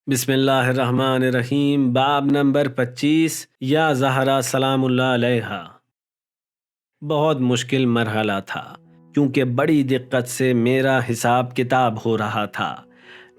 بسم اللہ الرحمن الرحیم۔ باب نمبر 25 یا زہرا سلام اللہ علیہا۔ بہت مشکل مرحلہ تھا کیونکہ بڑی دقت سے میرا حساب کتاب ہو رہا تھا۔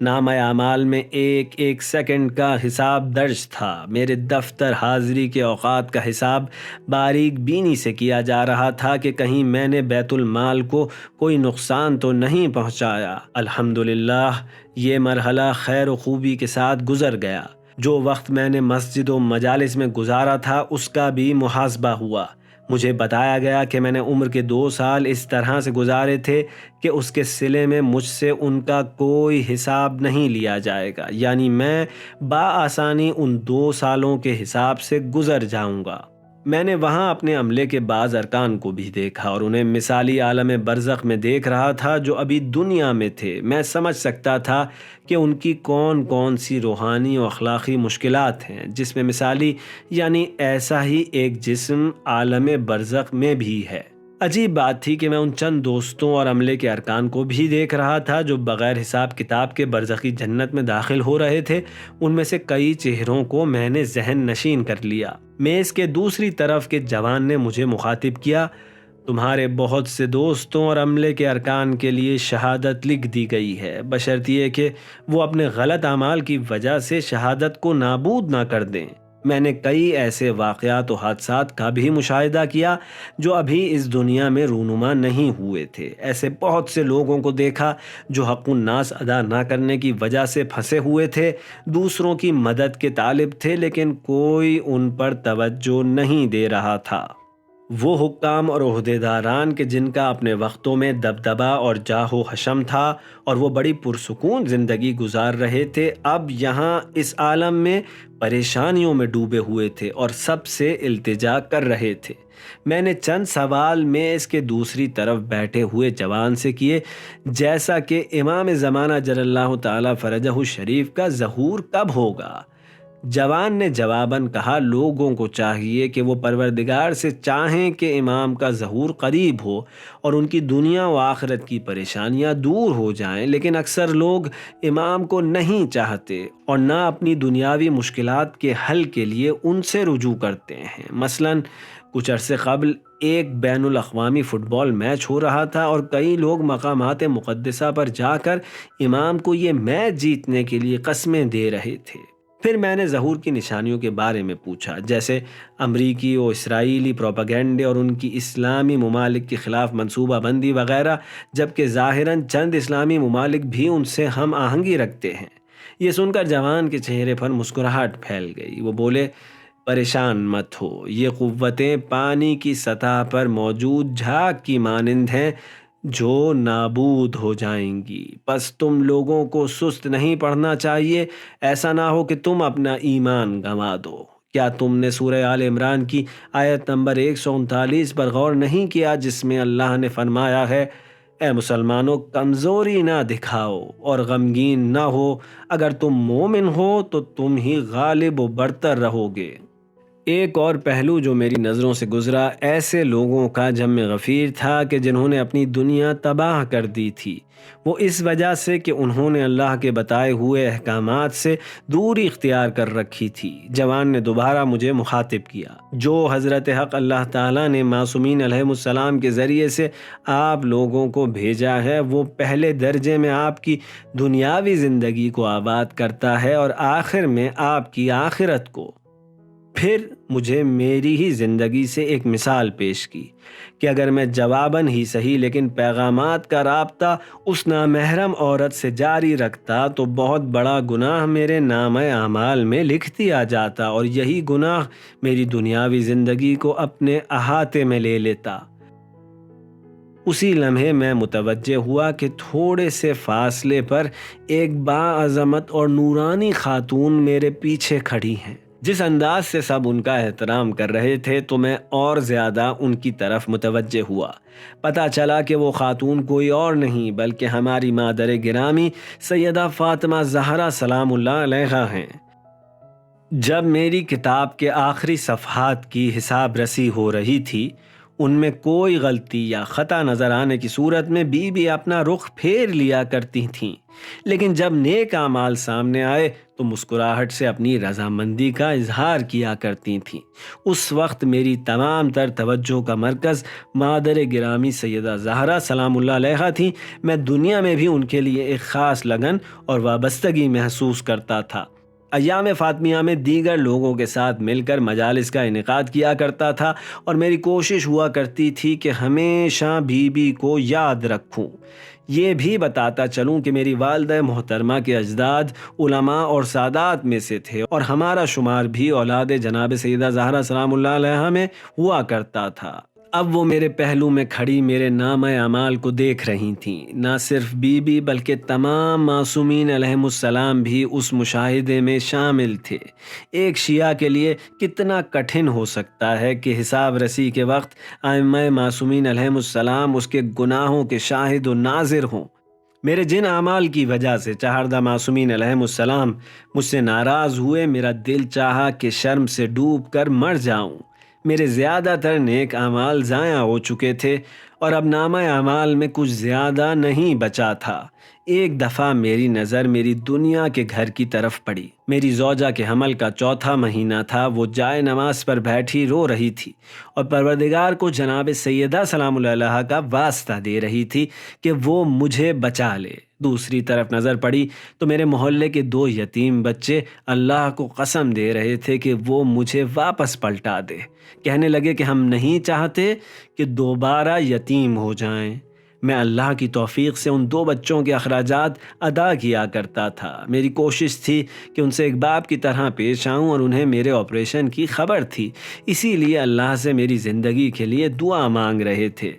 نامہ اعمال میں ایک ایک سیکنڈ کا حساب درج تھا۔ میرے دفتر حاضری کے اوقات کا حساب باریک بینی سے کیا جا رہا تھا کہ کہیں میں نے بیت المال کو کوئی نقصان تو نہیں پہنچایا۔ الحمدللہ یہ مرحلہ خیر و خوبی کے ساتھ گزر گیا۔ جو وقت میں نے مسجد و مجالس میں گزارا تھا اس کا بھی محاسبہ ہوا۔ مجھے بتایا گیا کہ میں نے عمر کے 2 سال اس طرح سے گزارے تھے کہ اس کے صلے میں مجھ سے ان کا کوئی حساب نہیں لیا جائے گا، یعنی میں بآسانی ان 2 سالوں کے حساب سے گزر جاؤں گا۔ میں نے وہاں اپنے عملے کے بعض ارکان کو بھی دیکھا اور انہیں مثالی عالم برزخ میں دیکھ رہا تھا جو ابھی دنیا میں تھے۔ میں سمجھ سکتا تھا کہ ان کی کون کون سی روحانی و اخلاقی مشکلات ہیں، جس میں مثالی یعنی ایسا ہی ایک جسم عالم برزخ میں بھی ہے۔ عجیب بات تھی کہ میں ان چند دوستوں اور عملے کے ارکان کو بھی دیکھ رہا تھا جو بغیر حساب کتاب کے برزخی جنت میں داخل ہو رہے تھے۔ ان میں سے کئی چہروں کو میں نے ذہن نشین کر لیا۔ میز کے دوسری طرف کے جوان نے مجھے مخاطب کیا، تمہارے بہت سے دوستوں اور عملے کے ارکان کے لیے شہادت لکھ دی گئی ہے، بشرط یہ کہ وہ اپنے غلط اعمال کی وجہ سے شہادت کو نابود نہ کر دیں۔ میں نے کئی ایسے واقعات و حادثات کا بھی مشاہدہ کیا جو ابھی اس دنیا میں رونما نہیں ہوئے تھے۔ ایسے بہت سے لوگوں کو دیکھا جو حق الناس ادا نہ کرنے کی وجہ سے پھنسے ہوئے تھے، دوسروں کی مدد کے طالب تھے لیکن کوئی ان پر توجہ نہیں دے رہا تھا۔ وہ حکام اور عہدیداران کہ جن کا اپنے وقتوں میں دبدبہ اور جاہ و حشم تھا اور وہ بڑی پرسکون زندگی گزار رہے تھے، اب یہاں اس عالم میں پریشانیوں میں ڈوبے ہوئے تھے اور سب سے التجا کر رہے تھے۔ میں نے چند سوال میز کے دوسری طرف بیٹھے ہوئے جوان سے کیے، جیسا کہ امام زمانہ جل اللہ تعالی فرجہ الشریف کا ظہور کب ہوگا؟ جوان نے جواباً کہا، لوگوں کو چاہیے کہ وہ پروردگار سے چاہیں کہ امام کا ظہور قریب ہو اور ان کی دنیا و آخرت کی پریشانیاں دور ہو جائیں، لیکن اکثر لوگ امام کو نہیں چاہتے اور نہ اپنی دنیاوی مشکلات کے حل کے لیے ان سے رجوع کرتے ہیں۔ مثلاً کچھ عرصے قبل ایک بین الاقوامی فٹ بال میچ ہو رہا تھا اور کئی لوگ مقامات مقدسہ پر جا کر امام کو یہ میچ جیتنے کے لیے قسمیں دے رہے تھے۔ پھر میں نے ظہور کی نشانیوں کے بارے میں پوچھا، جیسے امریکی و اسرائیلی پروپیگنڈے اور ان کی اسلامی ممالک کے خلاف منصوبہ بندی وغیرہ، جبکہ ظاہراً چند اسلامی ممالک بھی ان سے ہم آہنگی رکھتے ہیں۔ یہ سن کر جوان کے چہرے پر مسکراہٹ پھیل گئی۔ وہ بولے، پریشان مت ہو، یہ قوتیں پانی کی سطح پر موجود جھاگ کی مانند ہیں جو نابود ہو جائیں گی۔ بس تم لوگوں کو سست نہیں پڑھنا چاہیے، ایسا نہ ہو کہ تم اپنا ایمان گنوا دو۔ کیا تم نے سورہ آل عمران کی آیت نمبر 139 پر غور نہیں کیا جس میں اللہ نے فرمایا ہے، اے مسلمانوں کمزوری نہ دکھاؤ اور غمگین نہ ہو، اگر تم مومن ہو تو تم ہی غالب و برتر رہو گے۔ ایک اور پہلو جو میری نظروں سے گزرا ایسے لوگوں کا جمع غفیر تھا کہ جنہوں نے اپنی دنیا تباہ کر دی تھی، وہ اس وجہ سے کہ انہوں نے اللہ کے بتائے ہوئے احکامات سے دوری اختیار کر رکھی تھی۔ جوان نے دوبارہ مجھے مخاطب کیا، جو حضرت حق اللہ تعالیٰ نے معصومین علیہ السلام کے ذریعے سے آپ لوگوں کو بھیجا ہے، وہ پہلے درجے میں آپ کی دنیاوی زندگی کو آباد کرتا ہے اور آخر میں آپ کی آخرت کو۔ پھر مجھے میری ہی زندگی سے ایک مثال پیش کی کہ اگر میں جواباً ہی صحیح لیکن پیغامات کا رابطہ اس نامحرم عورت سے جاری رکھتا تو بہت بڑا گناہ میرے نامہ اعمال میں لکھ دیا جاتا اور یہی گناہ میری دنیاوی زندگی کو اپنے احاطے میں لے لیتا۔ اسی لمحے میں متوجہ ہوا کہ تھوڑے سے فاصلے پر ایک باعظمت اور نورانی خاتون میرے پیچھے کھڑی ہیں۔ جس انداز سے سب ان کا احترام کر رہے تھے تو میں اور زیادہ ان کی طرف متوجہ ہوا۔ پتہ چلا کہ وہ خاتون کوئی اور نہیں بلکہ ہماری مادر گرامی سیدہ فاطمہ زہرا سلام اللہ علیہا ہیں۔ جب میری کتاب کے آخری صفحات کی حساب رسی ہو رہی تھی، ان میں کوئی غلطی یا خطا نظر آنے کی صورت میں بی اپنا رخ پھیر لیا کرتی تھیں، لیکن جب نیک اعمال سامنے آئے تو مسکراہٹ سے اپنی رضامندی کا اظہار کیا کرتی تھیں۔ اس وقت میری تمام تر توجہ کا مرکز مادر گرامی سیدہ زہرا سلام اللہ علیہا تھیں۔ میں دنیا میں بھی ان کے لیے ایک خاص لگن اور وابستگی محسوس کرتا تھا۔ ایام فاطمیہ میں دیگر لوگوں کے ساتھ مل کر مجالس کا انعقاد کیا کرتا تھا اور میری کوشش ہوا کرتی تھی کہ ہمیشہ بی کو یاد رکھوں۔ یہ بھی بتاتا چلوں کہ میری والدہ محترمہ کے اجداد علماء اور سادات میں سے تھے اور ہمارا شمار بھی اولاد جناب سیدہ زہرا سلام اللہ علیہا میں ہوا کرتا تھا۔ اب وہ میرے پہلو میں کھڑی میرے نامہ اعمال کو دیکھ رہی تھیں۔ نہ صرف بی بلکہ تمام معصومین علیہم السلام بھی اس مشاہدے میں شامل تھے۔ ایک شیعہ کے لیے کتنا کٹھن ہو سکتا ہے کہ حساب رسی کے وقت ائمہ معصومین علیہم السلام اس کے گناہوں کے شاہد و ناظر ہوں۔ میرے جن اعمال کی وجہ سے چہاردہ معصومین علیہم السلام مجھ سے ناراض ہوئے، میرا دل چاہا کہ شرم سے ڈوب کر مر جاؤں۔ میرے زیادہ تر نیک اعمال ضائع ہو چکے تھے اور اب نامہ اعمال میں کچھ زیادہ نہیں بچا تھا۔ ایک دفعہ میری نظر میری دنیا کے گھر کی طرف پڑی۔ میری زوجہ کے حمل کا چوتھا مہینہ تھا۔ وہ جائے نماز پر بیٹھی رو رہی تھی اور پروردگار کو جناب سیدہ سلام اللہ علیہا کا واسطہ دے رہی تھی کہ وہ مجھے بچا لے۔ دوسری طرف نظر پڑی تو میرے محلے کے 2 یتیم بچے اللہ کو قسم دے رہے تھے کہ وہ مجھے واپس پلٹا دے۔ کہنے لگے کہ ہم نہیں چاہتے کہ دوبارہ یتیم ہو جائیں۔ میں اللہ کی توفیق سے ان 2 بچوں کے اخراجات ادا کیا کرتا تھا۔ میری کوشش تھی کہ ان سے ایک باپ کی طرح پیش آؤں اور انہیں میرے آپریشن کی خبر تھی، اسی لیے اللہ سے میری زندگی کے لیے دعا مانگ رہے تھے۔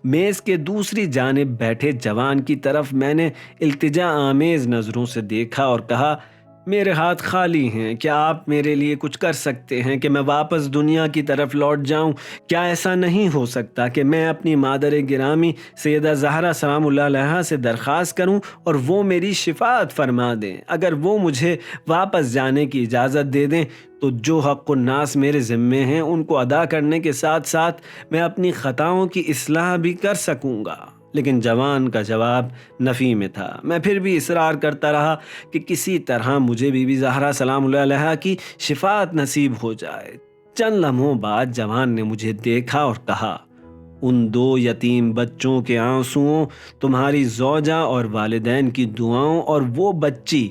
میز کے دوسری جانب بیٹھے جوان کی طرف میں نے التجا آمیز نظروں سے دیکھا اور کہا، میرے ہاتھ خالی ہیں، کیا آپ میرے لیے کچھ کر سکتے ہیں کہ میں واپس دنیا کی طرف لوٹ جاؤں؟ کیا ایسا نہیں ہو سکتا کہ میں اپنی مادر گرامی سیدہ زہرا سلام اللہ علیہا سے درخواست کروں اور وہ میری شفاعت فرما دیں؟ اگر وہ مجھے واپس جانے کی اجازت دے دیں تو جو حق الناس میرے ذمے ہیں ان کو ادا کرنے کے ساتھ ساتھ میں اپنی خطاؤں کی اصلاح بھی کر سکوں گا۔ لیکن جوان کا جواب نفی میں تھا۔ میں پھر بھی اصرار کرتا رہا کہ کسی طرح مجھے بی زہرا سلام اللہ علیہا کی شفاعت نصیب ہو جائے۔ چند لمحوں بعد جوان نے مجھے دیکھا اور کہا، ان 2 یتیم بچوں کے آنسوؤں، تمہاری زوجہ اور والدین کی دعاؤں اور وہ بچی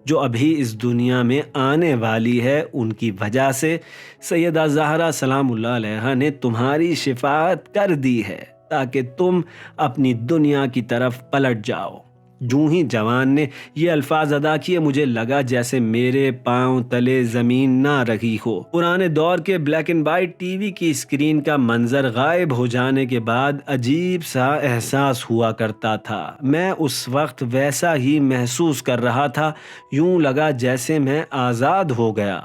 جو ابھی اس دنیا میں آنے والی ہے، ان کی وجہ سے سیدہ زہرا سلام اللہ علیہا نے تمہاری شفاعت کر دی ہے تاکہ تم اپنی دنیا کی طرف پلٹ جاؤ۔ جوں ہی جوان نے یہ الفاظ ادا کیے مجھے لگا جیسے میرے پاؤں تلے زمین نہ رہی ہو۔ پرانے دور کے black and white T V کی اسکرین کا منظر غائب ہو جانے کے بعد عجیب سا احساس ہوا کرتا تھا۔ میں اس وقت ویسا ہی محسوس کر رہا تھا، یوں لگا جیسے میں آزاد ہو گیا۔